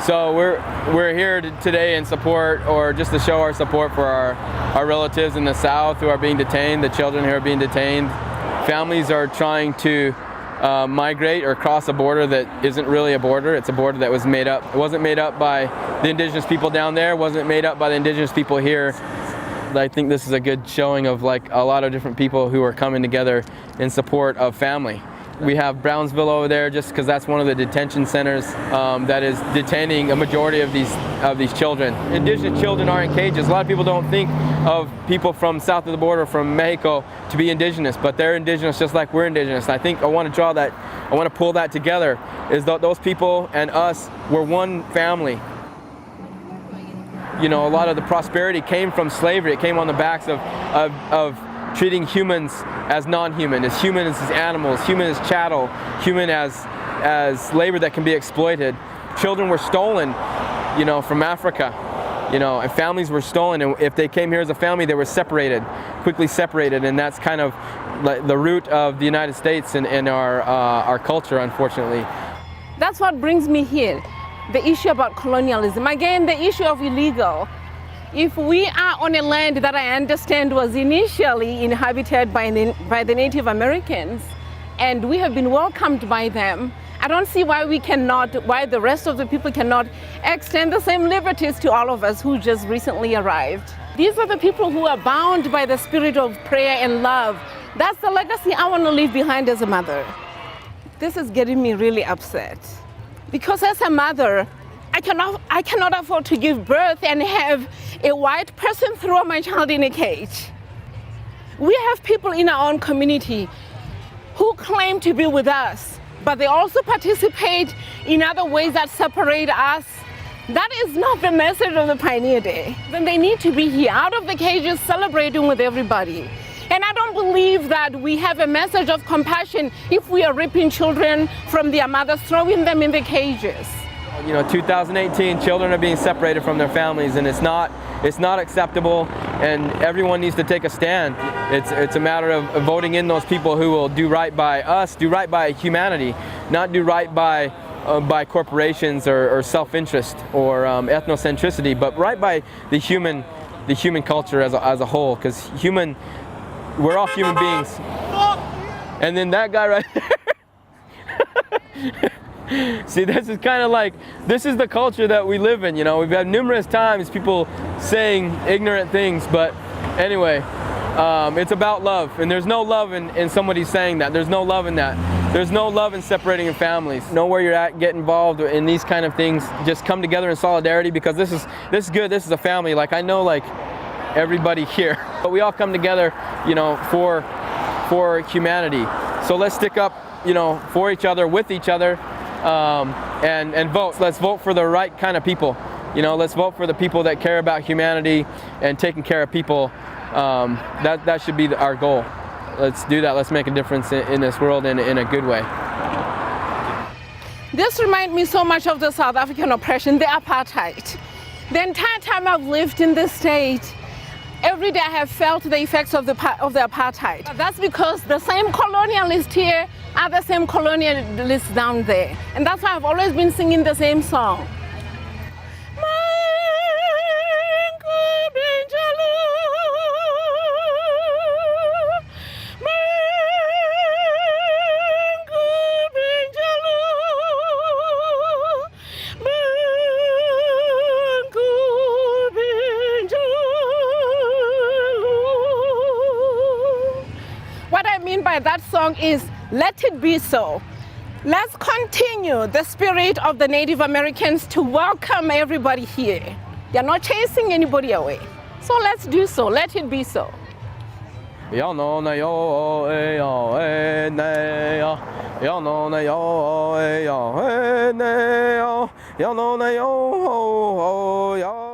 So we're here today in support, or just to show our support for our relatives in the South who are being detained, the children who are being detained. Families are trying to migrate or cross a border that isn't really a border. It's a border that was made up. It wasn't made up by the Indigenous people down there. It wasn't made up by the Indigenous people here. I think this is a good showing of like a lot of different people who are coming together in support of family. We have Brownsville over there, just because that's one of the detention centers that is detaining a majority of these children. Indigenous children are in cages. A lot of people don't think of people from south of the border, from Mexico, to be Indigenous, but they're Indigenous just like we're Indigenous. And I think I want to pull that together, is that those people and us were one family. You know, a lot of the prosperity came from slavery. It came on the backs of treating humans as non-human, as human as animals, human as chattel, human as labor that can be exploited. Children were stolen, you know, from Africa, you know, and families were stolen. And if they came here as a family, they were separated, quickly separated. And that's kind of like the root of the United States and our culture, unfortunately. That's what brings me here. The issue about colonialism. Again, the issue of illegal. If we are on a land that I understand was initially inhabited by the Native Americans, and we have been welcomed by them, I don't see why why the rest of the people cannot extend the same liberties to all of us who just recently arrived. These are the people who are bound by the spirit of prayer and love. That's the legacy I want to leave behind as a mother. This is getting me really upset. Because as a mother, I cannot afford to give birth and have a white person throw my child in a cage. We have people in our own community who claim to be with us, but they also participate in other ways that separate us. That is not the message of the Pioneer Day. Then they need to be here, out of the cages, celebrating with everybody. And I don't believe that we have a message of compassion if we are ripping children from their mothers, throwing them in the cages. You know, 2018, children are being separated from their families, and it's not acceptable, and everyone needs to take a stand. It's a matter of voting in those people who will do right by us, do right by humanity, not do right by corporations or self-interest or ethnocentricity, but right by the human culture as a whole, because we're all human beings. And then that guy right there. See, this is kind of like, this is the culture that we live in, you know. We've had numerous times people saying ignorant things, but anyway, it's about love. And there's no love in somebody saying that. There's no love in that. There's no love in separating in families. Know where you're at, get involved in these kind of things. Just come together in solidarity, because this is good. This is a family. Like, I know, like, everybody here, but we all come together, you know, for humanity. So let's stick up, you know, for each other, with each other, and vote. Let's vote for the right kind of people. You know, let's vote for the people that care about humanity and taking care of people. That should be our goal. Let's do that. Let's make a difference in this world in a good way. This reminds me so much of the South African oppression, the apartheid. The entire time I've lived in this state, every day I have felt the effects of the apartheid. That's because the same colonialists here are the same colonialists down there. And that's why I've always been singing the same song. That song is Let It Be So. Let's continue the spirit of the Native Americans to welcome everybody here. They're not chasing anybody away. So let's do so. Let it be so. Y'all know na yo na y'all know na yo na yo